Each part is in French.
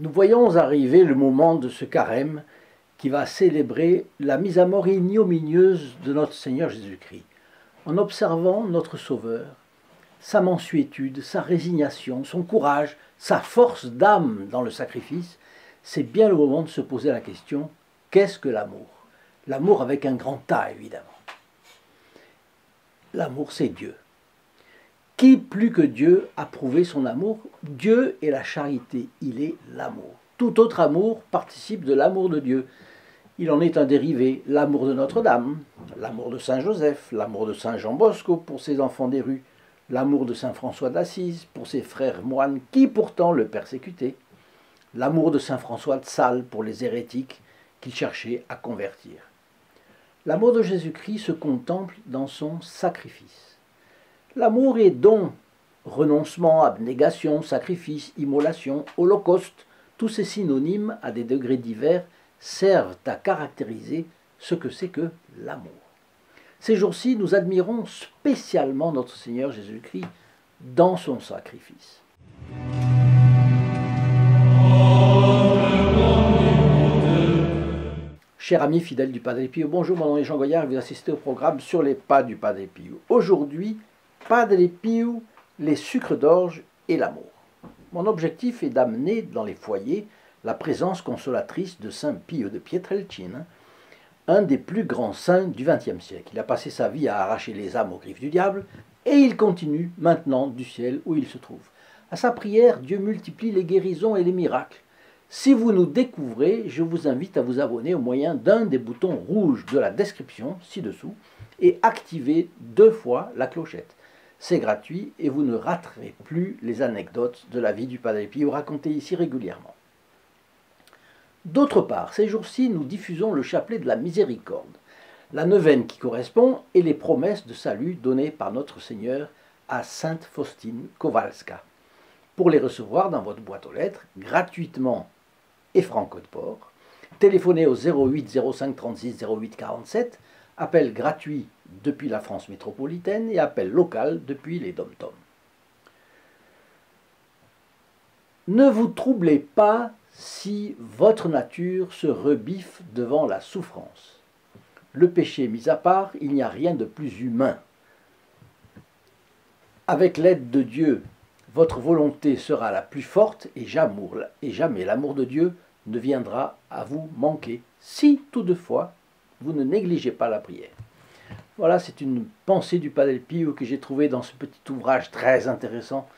Nous voyons arriver le moment de ce carême qui va célébrer la mise à mort ignominieuse de notre Seigneur Jésus-Christ. En observant notre Sauveur, sa mansuétude, sa résignation, son courage, sa force d'âme dans le sacrifice, c'est bien le moment de se poser la question, qu'est-ce que l'amour? L'amour avec un grand A, évidemment. L'amour, c'est Dieu. Qui plus que Dieu a prouvé son amour? Dieu est la charité, il est l'amour. Tout autre amour participe de l'amour de Dieu. Il en est un dérivé, l'amour de Notre-Dame, l'amour de Saint Joseph, l'amour de Saint Jean Bosco pour ses enfants des rues, l'amour de Saint François d'Assise pour ses frères moines qui pourtant le persécutaient, l'amour de Saint François de Sales pour les hérétiques qu'il cherchait à convertir. L'amour de Jésus-Christ se contemple dans son sacrifice. L'amour est don, renoncement, abnégation, sacrifice, immolation, holocauste, tous ces synonymes à des degrés divers servent à caractériser ce que c'est que l'amour. Ces jours-ci, nous admirons spécialement notre Seigneur Jésus-Christ dans son sacrifice. Chers amis fidèles du Padre Pio, bonjour, mon nom est Jean Goyard et vous assistez au programme Sur les pas du Padre Pio. Aujourd'hui, Padre Pio, les sucres d'orge et l'amour. Mon objectif est d'amener dans les foyers la présence consolatrice de Saint Pio de Pietrelcina, un des plus grands saints du XXe siècle. Il a passé sa vie à arracher les âmes aux griffes du diable et il continue maintenant du ciel où il se trouve. À sa prière, Dieu multiplie les guérisons et les miracles. Si vous nous découvrez, je vous invite à vous abonner au moyen d'un des boutons rouges de la description ci-dessous et activer 2 fois la clochette. C'est gratuit et vous ne raterez plus les anecdotes de la vie du Padre Pio racontées ici régulièrement. D'autre part, ces jours-ci, nous diffusons le chapelet de la miséricorde, la neuvaine qui correspond et les promesses de salut données par notre Seigneur à Sainte Faustine Kowalska. Pour les recevoir dans votre boîte aux lettres, gratuitement et franco de port, téléphonez au 08 05 36 08 47, appel gratuit depuis la France métropolitaine et appel local depuis les dom-toms. Ne vous troublez pas si votre nature se rebiffe devant la souffrance. Le péché mis à part, il n'y a rien de plus humain. Avec l'aide de Dieu, votre volonté sera la plus forte et jamais l'amour de Dieu ne viendra à vous manquer, si toutefois vous ne négligez pas la prière. Voilà, c'est une pensée du Padre Pio que j'ai trouvée dans ce petit ouvrage très intéressant.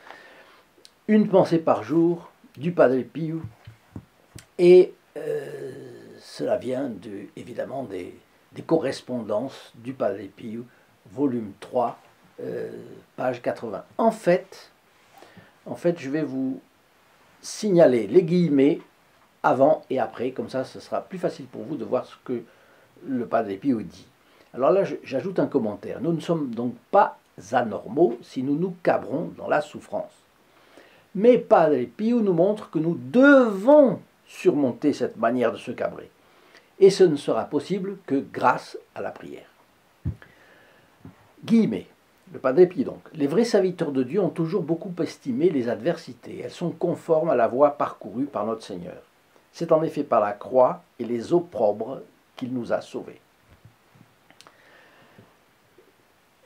Une pensée par jour du Padre Pio. Et cela vient évidemment des correspondances du Padre Pio, volume 3, page 80. En fait, je vais vous signaler les guillemets avant et après, comme ça, ce sera plus facile pour vous de voir ce que le Padre Pio dit. Alors là, j'ajoute un commentaire. Nous ne sommes donc pas anormaux si nous nous cabrons dans la souffrance. Mais Padre Pio nous montre que nous devons surmonter cette manière de se cabrer. Et ce ne sera possible que grâce à la prière. Guillemets. Le Padre Pio donc. Les vrais serviteurs de Dieu ont toujours beaucoup estimé les adversités. Elles sont conformes à la voie parcourue par notre Seigneur. C'est en effet par la croix et les opprobres qu'il nous a sauvés.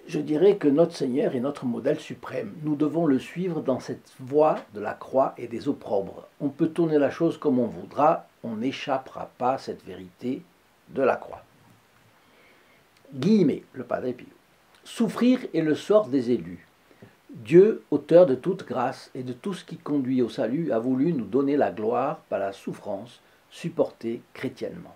Je dirais que notre Seigneur est notre modèle suprême. Nous devons le suivre dans cette voie de la croix et des opprobres. On peut tourner la chose comme on voudra, on n'échappera pas à cette vérité de la croix. Guillemets, le Padre Pio. Souffrir est le sort des élus. Dieu, auteur de toute grâce et de tout ce qui conduit au salut, a voulu nous donner la gloire par la souffrance supportée chrétiennement.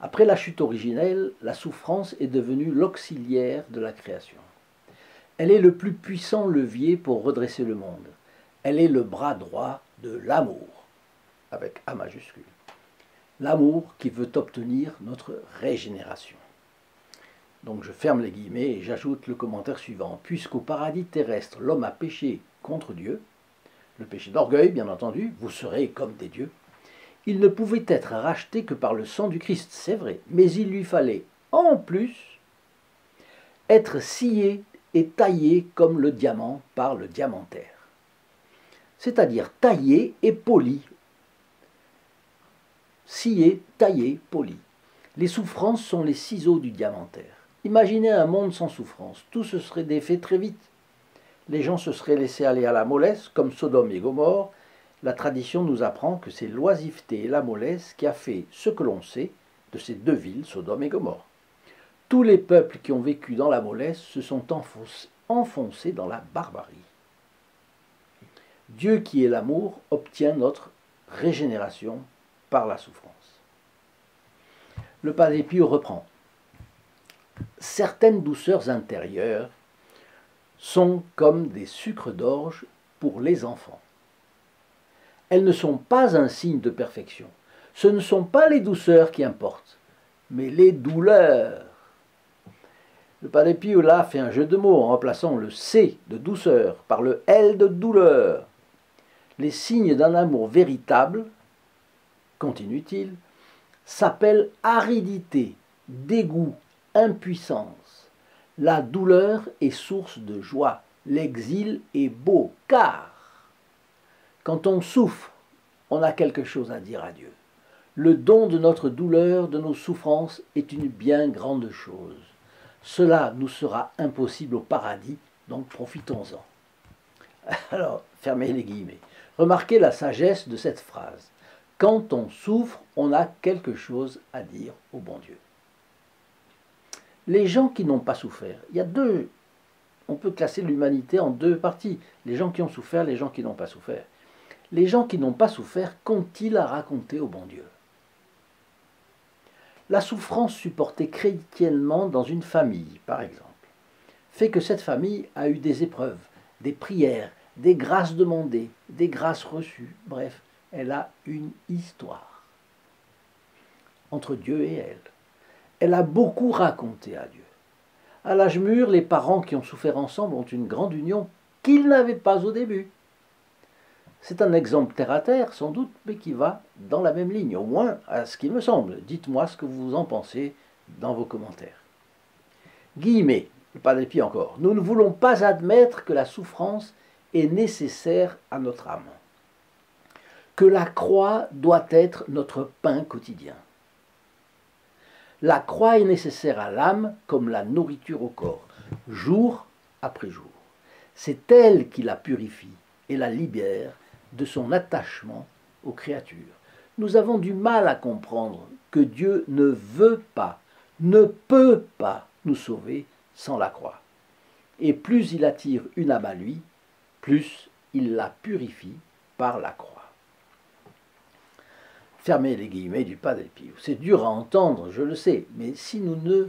Après la chute originelle, la souffrance est devenue l'auxiliaire de la création. Elle est le plus puissant levier pour redresser le monde. Elle est le bras droit de l'amour, avec A majuscule. L'amour qui veut obtenir notre régénération. Donc je ferme les guillemets et j'ajoute le commentaire suivant. Puisqu'au paradis terrestre, l'homme a péché contre Dieu, le péché d'orgueil bien entendu, vous serez comme des dieux, il ne pouvait être racheté que par le sang du Christ, c'est vrai, mais il lui fallait, en plus, être scié et taillé comme le diamant par le diamantaire. C'est-à-dire taillé et poli sciés, taillés, polis. Les souffrances sont les ciseaux du diamantaire. Imaginez un monde sans souffrance, tout se serait défait très vite. Les gens se seraient laissés aller à la mollesse, comme Sodome et Gomorrhe. La tradition nous apprend que c'est l'oisiveté et la mollesse qui a fait ce que l'on sait de ces deux villes, Sodome et Gomorrhe. Tous les peuples qui ont vécu dans la mollesse se sont enfoncés dans la barbarie. Dieu qui est l'amour obtient notre régénération par la souffrance. Le Padre Pio reprend. Certaines douceurs intérieures sont comme des sucres d'orge pour les enfants. Elles ne sont pas un signe de perfection. Ce ne sont pas les douceurs qui importent, mais les douleurs. Le Padre Pio là fait un jeu de mots en remplaçant le C de douceur par le L de douleur. Les signes d'un amour véritable, continue-t-il, s'appellent aridité, dégoût, impuissance. La douleur est source de joie. L'exil est beau, car quand on souffre, on a quelque chose à dire à Dieu. Le don de notre douleur, de nos souffrances, est une bien grande chose. Cela nous sera impossible au paradis, donc profitons-en. Alors, fermez les guillemets. Remarquez la sagesse de cette phrase. Quand on souffre, on a quelque chose à dire au bon Dieu. Les gens qui n'ont pas souffert, il y a deux, on peut classer l'humanité en deux parties. Les gens qui ont souffert, les gens qui n'ont pas souffert. Les gens qui n'ont pas souffert, qu'ont-ils à raconter au bon Dieu? La souffrance supportée chrétiennement dans une famille, par exemple, fait que cette famille a eu des épreuves, des prières, des grâces demandées, des grâces reçues, bref, elle a une histoire entre Dieu et elle. Elle a beaucoup raconté à Dieu. À l'âge mûr, les parents qui ont souffert ensemble ont une grande union qu'ils n'avaient pas au début. C'est un exemple terre à terre, sans doute, mais qui va dans la même ligne, au moins à ce qu'il me semble. Dites-moi ce que vous en pensez dans vos commentaires. Guillemets, le Padre Pio encore. Nous ne voulons pas admettre que la souffrance est nécessaire à notre âme, que la croix doit être notre pain quotidien. La croix est nécessaire à l'âme comme la nourriture au corps, jour après jour. C'est elle qui la purifie et la libère de son attachement aux créatures. Nous avons du mal à comprendre que Dieu ne veut pas, ne peut pas nous sauver sans la croix. Et plus il attire une âme à lui, plus il la purifie par la croix. Fermez les guillemets du Padre Pio. C'est dur à entendre, je le sais, mais si nous ne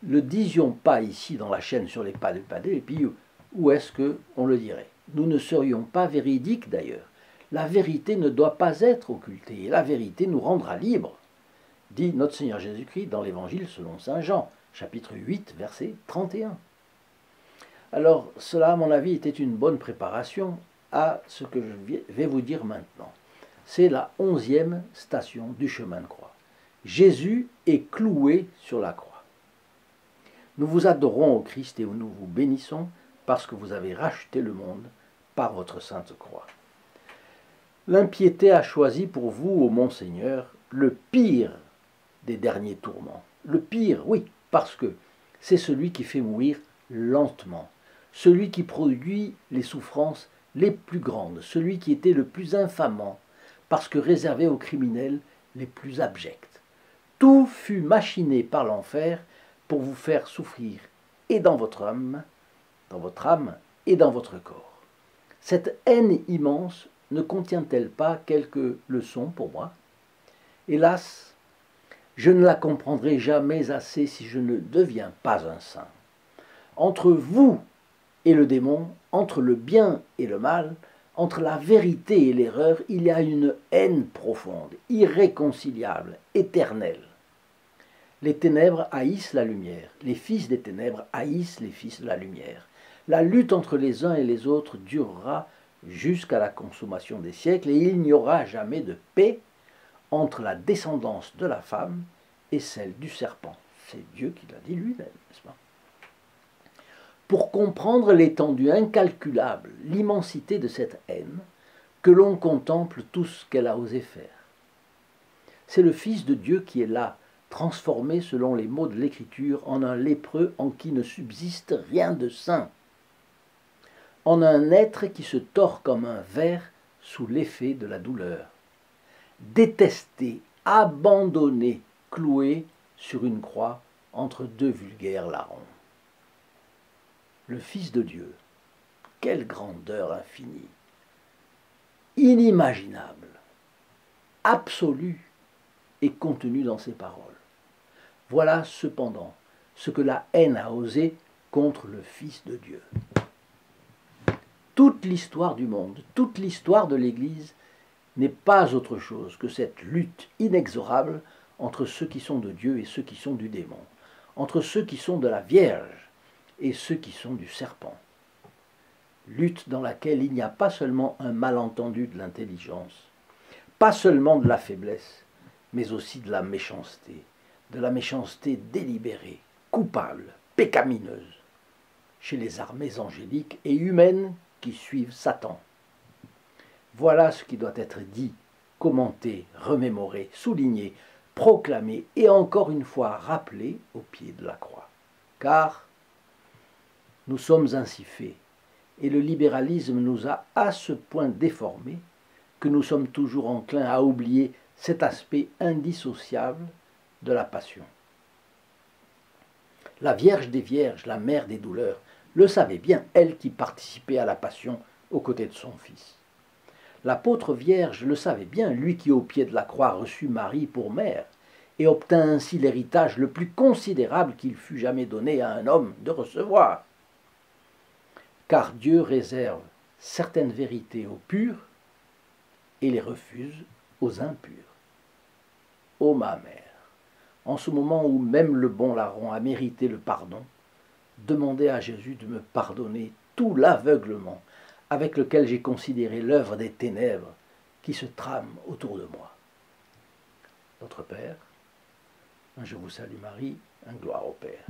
le disions pas ici dans la chaîne sur les pas du Padre Pio, où est-ce qu'on le dirait? Nous ne serions pas véridiques d'ailleurs. La vérité ne doit pas être occultée, et la vérité nous rendra libres, dit notre Seigneur Jésus-Christ dans l'Évangile selon saint Jean, chapitre 8, verset 31. Alors cela, à mon avis, était une bonne préparation à ce que je vais vous dire maintenant. C'est la 11e station du chemin de croix. Jésus est cloué sur la croix. Nous vous adorons, ô Christ, et nous vous bénissons parce que vous avez racheté le monde par votre sainte croix. L'impiété a choisi pour vous, ô mon Seigneur, le pire des derniers tourments. Le pire, oui, parce que c'est celui qui fait mourir lentement, celui qui produit les souffrances les plus grandes, celui qui était le plus infamant, parce que réservé aux criminels les plus abjects. Tout fut machiné par l'enfer pour vous faire souffrir, et dans votre âme et dans votre corps. Cette haine immense ne contient-elle pas quelques leçons pour moi? Hélas, je ne la comprendrai jamais assez si je ne deviens pas un saint. Entre vous et le démon, entre le bien et le mal, entre la vérité et l'erreur, il y a une haine profonde, irréconciliable, éternelle. Les ténèbres haïssent la lumière, les fils des ténèbres haïssent les fils de la lumière. La lutte entre les uns et les autres durera jusqu'à la consommation des siècles et il n'y aura jamais de paix entre la descendance de la femme et celle du serpent. C'est Dieu qui l'a dit lui-même, n'est-ce pas? Pour comprendre l'étendue incalculable, l'immensité de cette haine, que l'on contemple tout ce qu'elle a osé faire. C'est le Fils de Dieu qui est là, transformé selon les mots de l'Écriture en un lépreux en qui ne subsiste rien de saint, en un être qui se tord comme un ver sous l'effet de la douleur, détesté, abandonné, cloué sur une croix entre deux vulgaires larrons. Le Fils de Dieu, quelle grandeur infinie, inimaginable, absolue et contenue dans ses paroles. Voilà cependant ce que la haine a osé contre le Fils de Dieu. Toute l'histoire du monde, toute l'histoire de l'Église n'est pas autre chose que cette lutte inexorable entre ceux qui sont de Dieu et ceux qui sont du démon, entre ceux qui sont de la Vierge et ceux qui sont du serpent. Lutte dans laquelle il n'y a pas seulement un malentendu de l'intelligence, pas seulement de la faiblesse, mais aussi de la méchanceté délibérée, coupable, pécamineuse, chez les armées angéliques et humaines qui suivent Satan. Voilà ce qui doit être dit, commenté, remémoré, souligné, proclamé et encore une fois rappelé au pied de la croix. Car nous sommes ainsi faits, et le libéralisme nous a à ce point déformés que nous sommes toujours enclins à oublier cet aspect indissociable de la passion. La Vierge des Vierges, la mère des douleurs, le savait bien, elle qui participait à la passion aux côtés de son Fils. L'apôtre Vierge le savait bien, lui qui au pied de la croix reçut Marie pour mère, et obtint ainsi l'héritage le plus considérable qu'il fût jamais donné à un homme de recevoir. Car Dieu réserve certaines vérités aux purs et les refuse aux impurs. Ô ma mère, en ce moment où même le bon larron a mérité le pardon, demandez à Jésus de me pardonner tout l'aveuglement avec lequel j'ai considéré l'œuvre des ténèbres qui se trame autour de moi. Notre Père, je vous salue Marie, gloire au Père.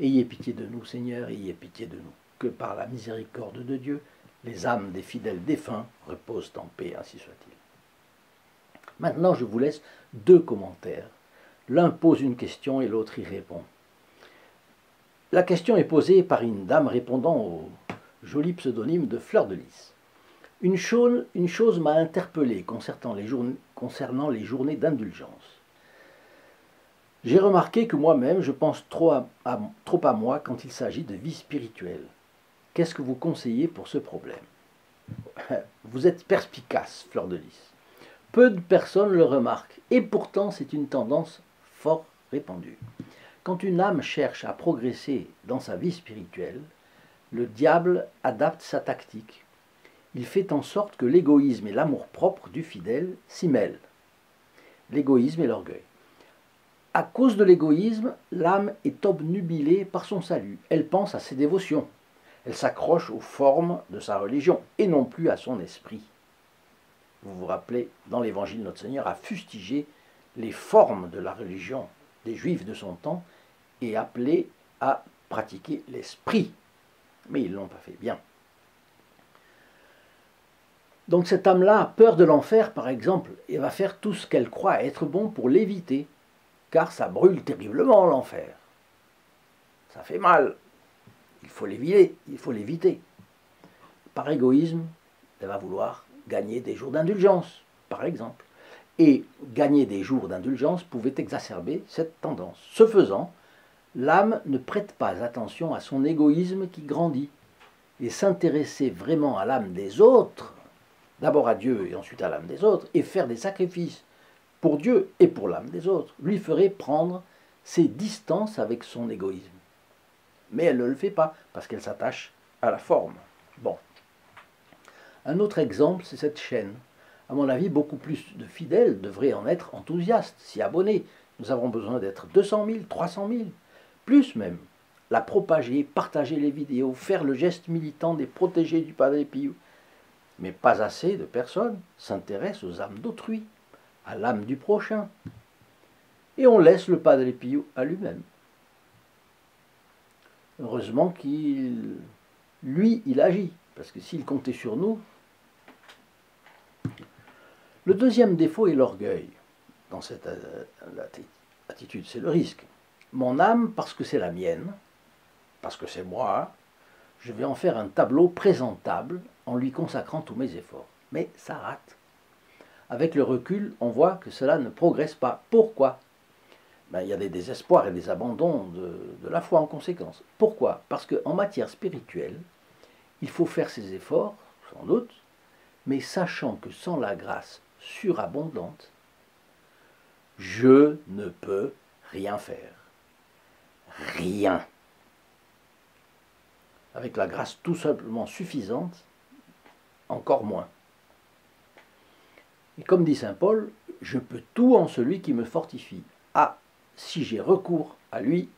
Ayez pitié de nous, Seigneur, ayez pitié de nous, que par la miséricorde de Dieu, les âmes des fidèles défunts reposent en paix, ainsi soit-il. Maintenant, je vous laisse deux commentaires. L'un pose une question et l'autre y répond. La question est posée par une dame répondant au joli pseudonyme de Fleur de Lys. Une chose m'a interpellé concernant les journées d'indulgence. J'ai remarqué que moi-même, je pense trop à moi quand il s'agit de vie spirituelle. Qu'est-ce que vous conseillez pour ce problème? Vous êtes perspicace, Fleur de Lys. Peu de personnes le remarquent, et pourtant c'est une tendance fort répandue. Quand une âme cherche à progresser dans sa vie spirituelle, le diable adapte sa tactique. Il fait en sorte que l'égoïsme et l'amour-propre du fidèle s'y mêlent. L'égoïsme et l'orgueil. À cause de l'égoïsme, l'âme est obnubilée par son salut. Elle pense à ses dévotions. Elle s'accroche aux formes de sa religion et non plus à son esprit. Vous vous rappelez, dans l'Évangile, notre Seigneur a fustigé les formes de la religion des Juifs de son temps et appelé à pratiquer l'esprit. Mais ils ne l'ont pas fait bien. Donc cette âme-là a peur de l'enfer, par exemple, et va faire tout ce qu'elle croit être bon pour l'éviter, car ça brûle terriblement l'enfer. Ça fait mal. Il faut l'éviter. Par égoïsme, elle va vouloir gagner des jours d'indulgence, par exemple. Et gagner des jours d'indulgence pouvait exacerber cette tendance. Ce faisant, l'âme ne prête pas attention à son égoïsme qui grandit. Et s'intéresser vraiment à l'âme des autres, d'abord à Dieu et ensuite à l'âme des autres, et faire des sacrifices pour Dieu et pour l'âme des autres, lui ferait prendre ses distances avec son égoïsme. Mais elle ne le fait pas, parce qu'elle s'attache à la forme. Bon. Un autre exemple, c'est cette chaîne. À mon avis, beaucoup plus de fidèles devraient en être enthousiastes, s'y abonner. Nous avons besoin d'être 200 000, 300 000, plus même. La propager, partager les vidéos, faire le geste militant des protégés du Padre Pio. Mais pas assez de personnes s'intéressent aux âmes d'autrui, à l'âme du prochain. Et on laisse le Padre Pio à lui-même. Heureusement qu'il agit, parce que s'il comptait sur nous... Le deuxième défaut est l'orgueil. dans cette attitude, c'est le risque. Mon âme, parce que c'est la mienne, parce que c'est moi, je vais en faire un tableau présentable en lui consacrant tous mes efforts. Mais ça rate. Avec le recul, on voit que cela ne progresse pas. Pourquoi? Ben, il y a des désespoirs et des abandons de la foi en conséquence. Pourquoi? Parce qu'en matière spirituelle, il faut faire ses efforts, sans doute, mais sachant que sans la grâce surabondante, je ne peux rien faire. Rien. Avec la grâce tout simplement suffisante, encore moins. Et comme dit saint Paul, je peux tout en celui qui me fortifie. Ah, si j'ai recours à lui,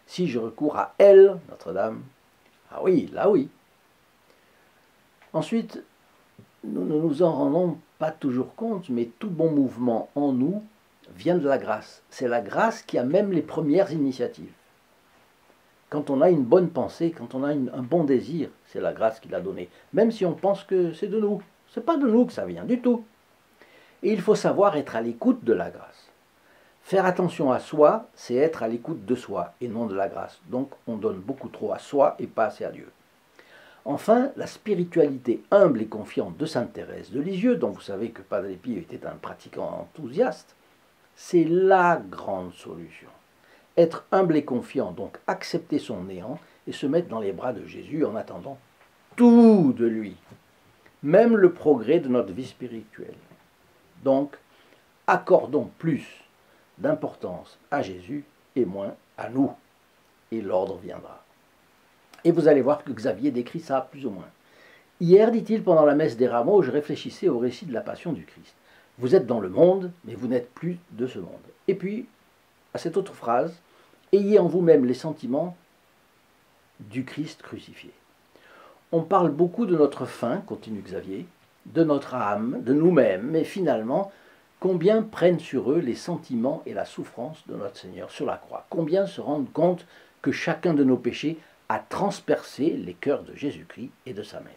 si je recours à elle, Notre-Dame, ah oui, là oui. Ensuite, nous ne nous en rendons pas toujours compte, mais tout bon mouvement en nous vient de la grâce. C'est la grâce qui a même les premières initiatives. Quand on a une bonne pensée, quand on a un bon désir, c'est la grâce qui l'a donné. Même si on pense que c'est de nous. Ce n'est pas de nous que ça vient, du tout. Et il faut savoir être à l'écoute de la grâce. Faire attention à soi, c'est être à l'écoute de soi et non de la grâce. Donc on donne beaucoup trop à soi et pas assez à Dieu. Enfin, la spiritualité humble et confiante de sainte Thérèse de Lisieux, dont vous savez que Padre Pio était un pratiquant enthousiaste, c'est la grande solution. Être humble et confiant, donc accepter son néant et se mettre dans les bras de Jésus en attendant tout de lui, même le progrès de notre vie spirituelle. Donc, accordons plus d'importance à Jésus et moins à nous, et l'ordre viendra. Et vous allez voir que Xavier décrit ça plus ou moins. Hier, dit-il, pendant la messe des rameaux, je réfléchissais au récit de la passion du Christ. Vous êtes dans le monde, mais vous n'êtes plus de ce monde. Et puis, à cette autre phrase, ayez en vous-même les sentiments du Christ crucifié. On parle beaucoup de notre faim, continue Xavier, de notre âme, de nous-mêmes, mais finalement, combien prennent sur eux les sentiments et la souffrance de notre Seigneur sur la croix? Combien se rendent compte que chacun de nos péchés a transpercé les cœurs de Jésus-Christ et de sa mère?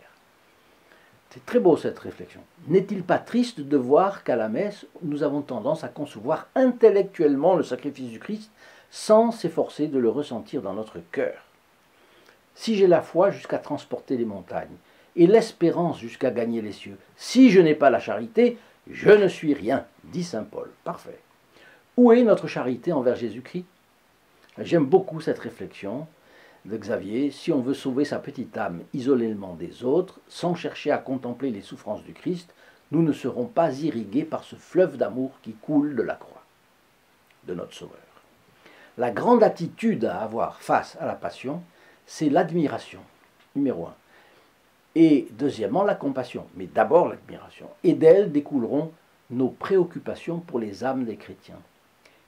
C'est très beau cette réflexion. N'est-il pas triste de voir qu'à la messe, nous avons tendance à concevoir intellectuellement le sacrifice du Christ sans s'efforcer de le ressentir dans notre cœur? Si j'ai la foi jusqu'à transporter les montagnes et l'espérance jusqu'à gagner les cieux, si je n'ai pas la charité, je ne suis rien, dit saint Paul. Parfait. Où est notre charité envers Jésus-Christ? J'aime beaucoup cette réflexion de Xavier. Si on veut sauver sa petite âme isolément des autres, sans chercher à contempler les souffrances du Christ, nous ne serons pas irrigués par ce fleuve d'amour qui coule de la croix de notre Sauveur. La grande attitude à avoir face à la passion, c'est l'admiration, numéro 1. Et deuxièmement, la compassion, mais d'abord l'admiration. Et d'elle découleront nos préoccupations pour les âmes des chrétiens.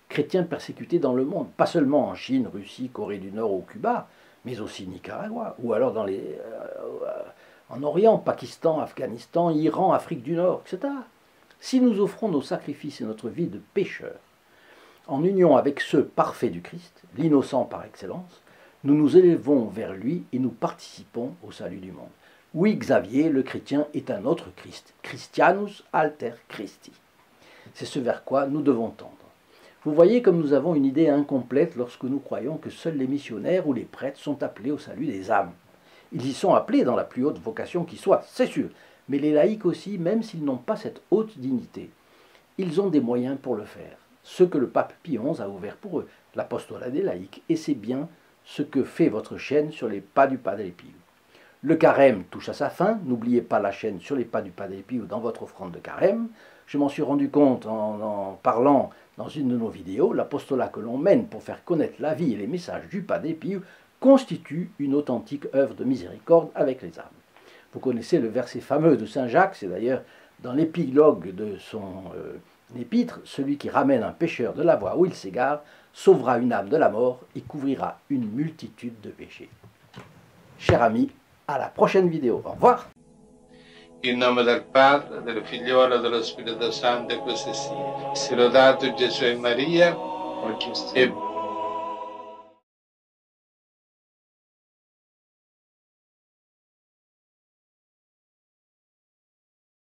Chrétiens persécutés dans le monde, pas seulement en Chine, Russie, Corée du Nord ou Cuba, mais aussi Nicaragua, ou alors en Orient, Pakistan, Afghanistan, Iran, Afrique du Nord, etc. Si nous offrons nos sacrifices et notre vie de pécheurs, en union avec ceux parfaits du Christ, l'innocent par excellence, nous nous élevons vers lui et nous participons au salut du monde. Oui, Xavier, le chrétien est un autre Christ, Christianus alter Christi. C'est ce vers quoi nous devons tendre. Vous voyez comme nous avons une idée incomplète lorsque nous croyons que seuls les missionnaires ou les prêtres sont appelés au salut des âmes. Ils y sont appelés dans la plus haute vocation qui soit, c'est sûr, mais les laïcs aussi, même s'ils n'ont pas cette haute dignité, ils ont des moyens pour le faire. Ce que le pape Pie XI a ouvert pour eux, l'apostolat des laïcs, et c'est bien ce que fait votre chaîne sur les pas du Padre Pio. Le carême touche à sa fin, n'oubliez pas la chaîne sur les pas du Padre Pio dans votre offrande de carême. Je m'en suis rendu compte en parlant dans une de nos vidéos, l'apostolat que l'on mène pour faire connaître la vie et les messages du Padre Pio constitue une authentique œuvre de miséricorde avec les âmes. Vous connaissez le verset fameux de saint Jacques, c'est d'ailleurs dans l'épilogue de son épître, celui qui ramène un pécheur de la voie où il s'égare, sauvera une âme de la mort et couvrira une multitude de péchés. Chers amis, à la prochaine vidéo. Au revoir. In nome del Padre, del Figliolo e dello Spirito Santo, e così sia. Sia lodato Gesù e Maria, e